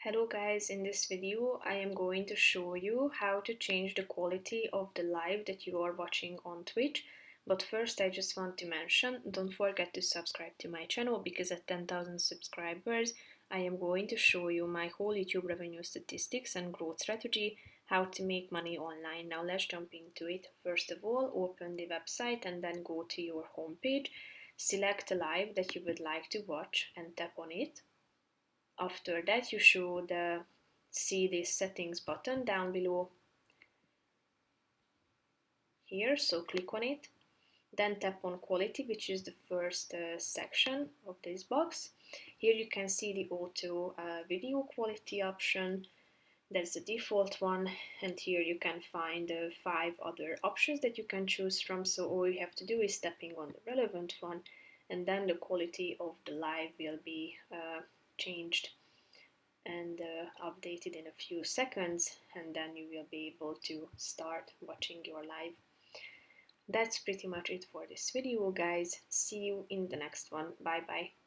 Hello guys, in this video I am going to show you how to change the quality of the live that you are watching on Twitch. But first I just want to mention, don't forget to subscribe to my channel because at 10,000 subscribers I am going to show you my whole YouTube revenue statistics and growth strategy, how to make money online. Now let's jump into it. First of all, open the website and then go to your homepage. Select a live that you would like to watch and tap on it. After that, you should see the settings button down below here, so click on it. Then tap on quality, which is the first section of this box. Here you can see the auto video quality option. That's the default one, and here you can find 5 other options that you can choose from. So all you have to do is tapping on the relevant one, and then the quality of the live will be changed and updated in a few seconds, and then you will be able to start watching your live. That's pretty much it for this video, guys. See you in the next one. Bye bye.